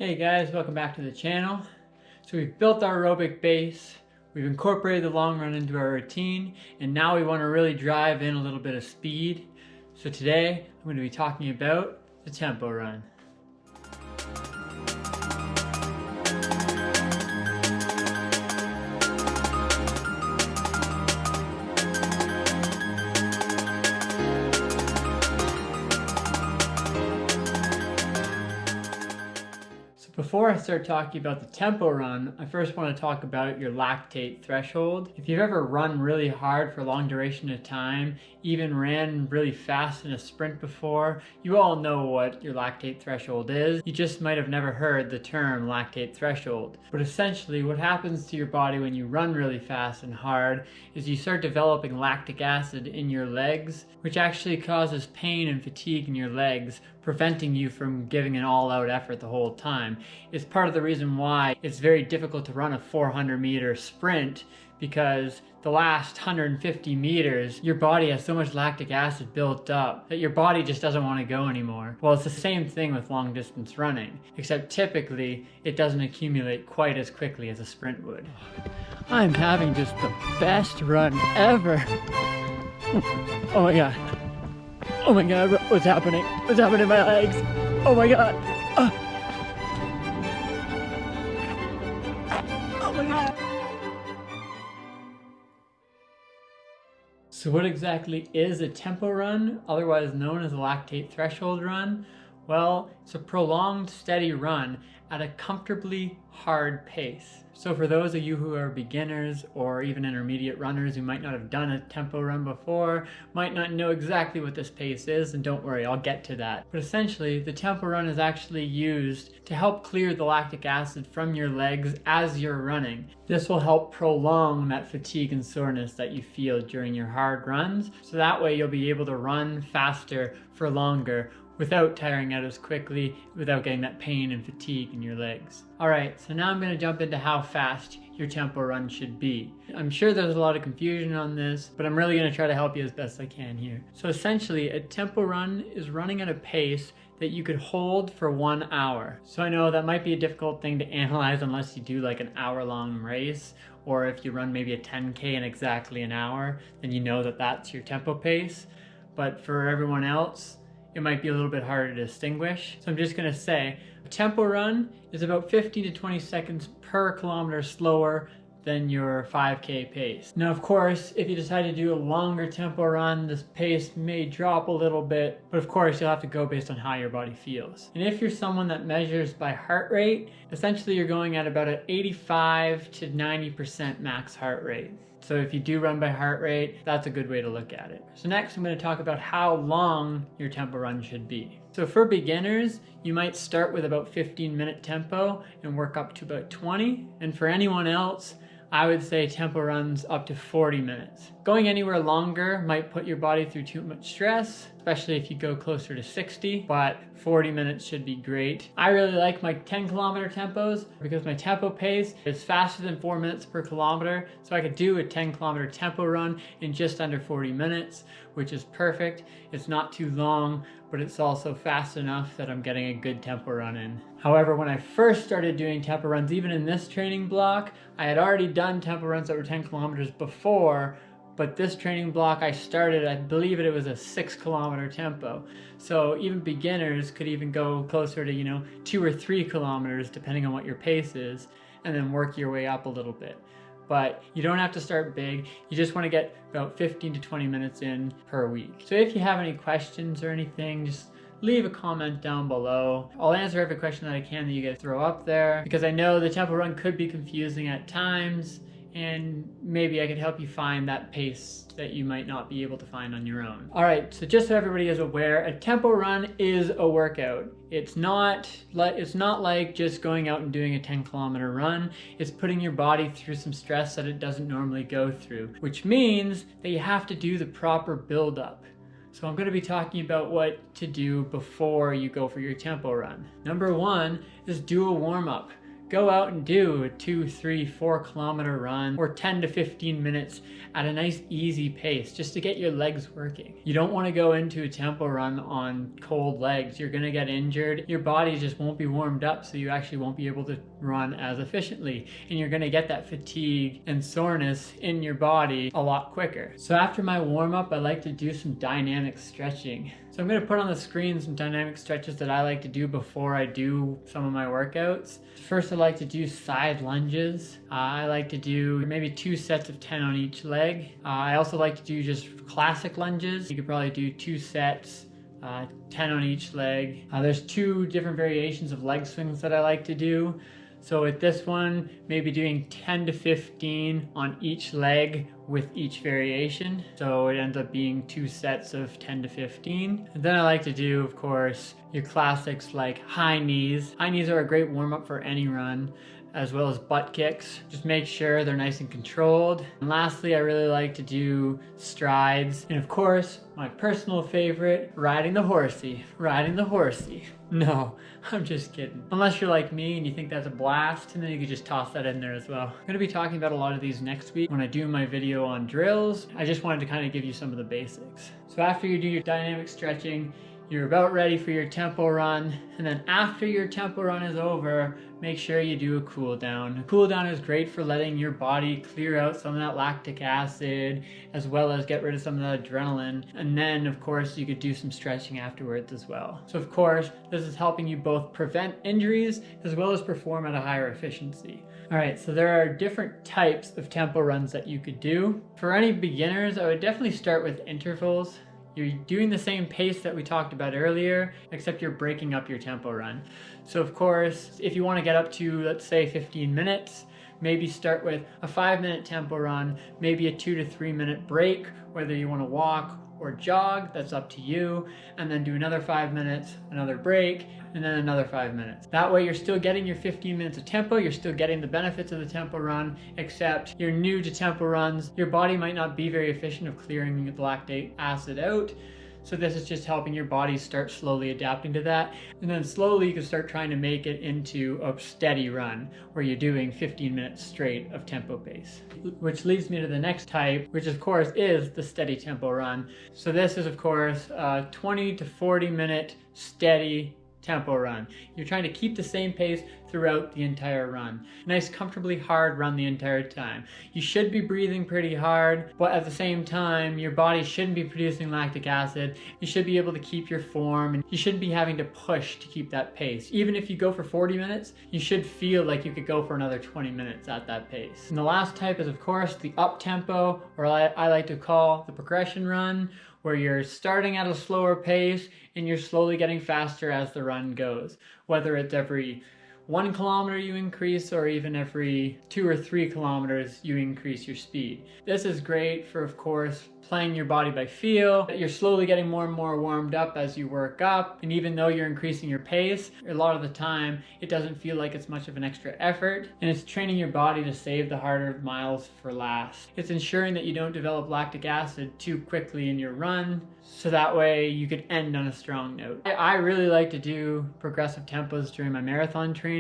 Hey guys, welcome back to the channel. So we've built our aerobic base, we've incorporated the long run into our routine, and now we want to really drive in a little bit of speed. So today I'm going to be talking about the tempo run. Before I start talking about the tempo run, I first want to talk about your lactate threshold. If you've ever run really hard for a long duration of time, even ran really fast in a sprint before, you all know what your lactate threshold is. You just might have never heard the term lactate threshold. But essentially what happens to your body when you run really fast and hard is you start developing lactic acid in your legs, which actually causes pain and fatigue in your legs, preventing you from giving an all-out effort the whole time. It's part of the reason why it's very difficult to run a 400-meter sprint, because the last 150 meters, your body has so much lactic acid built up that your body just doesn't want to go anymore. Well, it's the same thing with long distance running, except typically it doesn't accumulate quite as quickly as a sprint would. I'm having just the best run ever. Oh my god. Oh my god, what's happening? What's happening to my legs? Oh my god. Oh my god. So what exactly is a tempo run, otherwise known as a lactate threshold run? Well, it's a prolonged, steady run at a comfortably hard pace. So for those of you who are beginners or even intermediate runners who might not have done a tempo run before, might not know exactly what this pace is, and don't worry, I'll get to that. But essentially, the tempo run is actually used to help clear the lactic acid from your legs as you're running. This will help prolong that fatigue and soreness that you feel during your hard runs, so that way you'll be able to run faster for longer without tiring out as quickly, without getting that pain and fatigue in your legs. Alright, so now I'm going to jump into how fast your tempo run should be. I'm sure there's a lot of confusion on this, but I'm really going to try to help you as best I can here. So essentially, a tempo run is running at a pace that you could hold for 1 hour. So I know that might be a difficult thing to analyze unless you do like an hour-long race, or if you run maybe a 10K in exactly an hour, then you know that that's your tempo pace. But for everyone else, it might be a little bit harder to distinguish. So I'm just gonna say, a tempo run is about 15 to 20 seconds per kilometer slower than your 5K pace. Now, of course, if you decide to do a longer tempo run, this pace may drop a little bit, but of course you'll have to go based on how your body feels. And if you're someone that measures by heart rate, essentially you're going at about an 85 to 90% max heart rate. So if you do run by heart rate, that's a good way to look at it. So next I'm going to talk about how long your tempo run should be. So for beginners, you might start with about 15-minute tempo and work up to about 20. And for anyone else, I would say tempo runs up to 40 minutes. Going anywhere longer might put your body through too much stress, especially if you go closer to 60, but 40 minutes should be great. I really like my 10-kilometer tempos because my tempo pace is faster than 4 minutes per kilometer, so I could do a 10-kilometer tempo run in just under 40 minutes, which is perfect. It's not too long, but it's also fast enough that I'm getting a good tempo run in. However, when I first started doing tempo runs, even in this training block, I had already done tempo runs that were 10 kilometers before, but this training block I started, I believe it was a 6-kilometer tempo. So even beginners could even go closer to, 2 or 3 kilometers, depending on what your pace is, and then work your way up a little bit. But you don't have to start big. You just want to get about 15 to 20 minutes in per week. So if you have any questions or anything, just leave a comment down below. I'll answer every question that I can that you guys throw up there, because I know the tempo run could be confusing at times, and maybe I could help you find that pace that you might not be able to find on your own. Alright, so just so everybody is aware, a tempo run is a workout. It's not like just going out and doing a 10-kilometer run. It's putting your body through some stress that it doesn't normally go through, which means that you have to do the proper build-up. So I'm going to be talking about what to do before you go for your tempo run. Number one is do a warm-up. go out and do a 2, 3, 4 kilometer run or 10 to 15 minutes at a nice easy pace just to get your legs working. You don't want to go into a tempo run on cold legs. You're going to get injured. Your body just won't be warmed up, so you actually won't be able to run as efficiently, and you're going to get that fatigue and soreness in your body a lot quicker. So after my warm-up, I like to do some dynamic stretching. So I'm going to put on the screen some dynamic stretches that I like to do before I do some of my workouts. First, I like to do side lunges. I like to do maybe 2 sets of 10 on each leg. I also like to do just classic lunges. You could probably do 2 sets, 10 on each leg. There's 2 different variations of leg swings that I like to do. So with this one, maybe doing 10 to 15 on each leg with each variation. So it ends up being 2 sets of 10 to 15. And then I like to do, of course, your classics like high knees. High knees are a great warm-up for any run, as well as butt kicks. Just make sure they're nice and controlled. And lastly, I really like to do strides. And of course, my personal favorite, riding the horsey. Riding the horsey. No, I'm just kidding. Unless you're like me and you think that's a blast, and then you can just toss that in there as well. I'm gonna be talking about a lot of these next week when I do my video on drills. I just wanted to kind of give you some of the basics. So after you do your dynamic stretching, you're about ready for your tempo run, and then after your tempo run is over, make sure you do a cool down. A cool down is great for letting your body clear out some of that lactic acid, as well as get rid of some of that adrenaline. And then, of course, you could do some stretching afterwards as well. So, of course, this is helping you both prevent injuries as well as perform at a higher efficiency. All right, so there are different types of tempo runs that you could do. For any beginners, I would definitely start with intervals. You're doing the same pace that we talked about earlier, except you're breaking up your tempo run. So of course, if you want to get up to, let's say, 15 minutes, maybe start with a 5-minute tempo run, maybe a 2 to 3 minute break, whether you want to walk or jog, that's up to you, and then do another 5 minutes, another break, and then another 5 minutes. That way you're still getting your 15 minutes of tempo, you're still getting the benefits of the tempo run, except you're new to tempo runs. Your body might not be very efficient of clearing the lactate acid out. So this is just helping your body start slowly adapting to that. And then slowly you can start trying to make it into a steady run where you're doing 15 minutes straight of tempo pace. Which leads me to the next type, which of course is the steady tempo run. So this is of course a 20 to 40 minute steady tempo run. You're trying to keep the same pace throughout the entire run. Nice, comfortably hard run the entire time. You should be breathing pretty hard, but at the same time, your body shouldn't be producing lactic acid. You should be able to keep your form, and you shouldn't be having to push to keep that pace. Even if you go for 40 minutes, you should feel like you could go for another 20 minutes at that pace. And the last type is, of course, the up tempo, or I like to call the progression run, where you're starting at a slower pace and you're slowly getting faster as the run goes. Whether it's every 1 kilometer you increase, or even every 2 or 3 kilometers you increase your speed. This is great for, of course, playing your body by feel. You're slowly getting more and more warmed up as you work up, and even though you're increasing your pace, a lot of the time it doesn't feel like it's much of an extra effort, and it's training your body to save the harder miles for last. It's ensuring that you don't develop lactic acid too quickly in your run, so that way you could end on a strong note. I really like to do progressive tempos during my marathon training,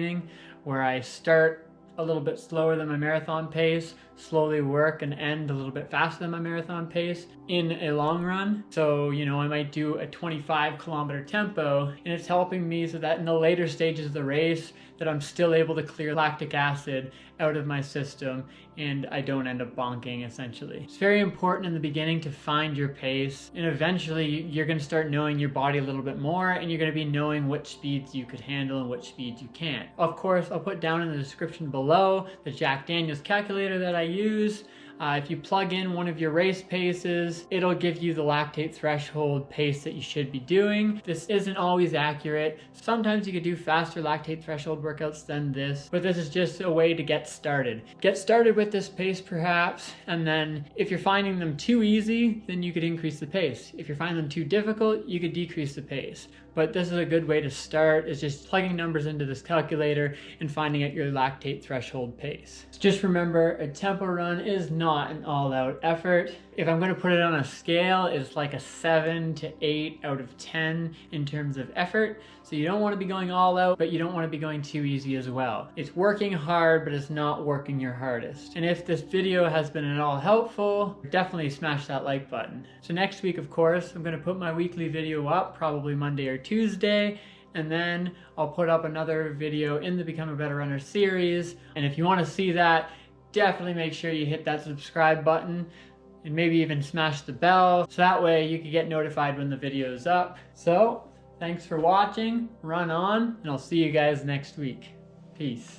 where I start a little bit slower than my marathon pace, slowly work and end a little bit faster than my marathon pace in a long run. So, you know, I might do a 25 kilometer tempo, and it's helping me so that in the later stages of the race that I'm still able to clear lactic acid out of my system and I don't end up bonking, essentially. It's very important in the beginning to find your pace, and eventually you're going to start knowing your body a little bit more, and you're going to be knowing which speeds you could handle and which speeds you can't. Of course, I'll put down in the description below the Jack Daniels calculator that I use. If you plug in one of your race paces, it'll give you the lactate threshold pace that you should be doing. This isn't always accurate. Sometimes you could do faster lactate threshold workouts than this, but this is just a way to get started. Get started with this pace perhaps, and then if you're finding them too easy, then you could increase the pace. If you're finding them too difficult, you could decrease the pace. But this is a good way to start, is just plugging numbers into this calculator and finding out your lactate threshold pace. So just remember, a tempo run is not an all-out effort. If I'm going to put it on a scale, it's like a 7 to 8 out of 10 in terms of effort. So you don't want to be going all out, but you don't want to be going too easy as well. It's working hard, but it's not working your hardest. And if this video has been at all helpful, definitely smash that like button. So next week, of course, I'm going to put my weekly video up, probably Monday or Tuesday, and then I'll put up another video in the Become a Better Runner series. And if you want to see that, definitely make sure you hit that subscribe button and maybe even smash the bell, so that way you can get notified when the video is up. So thanks for watching, run on, and I'll see you guys next week. Peace.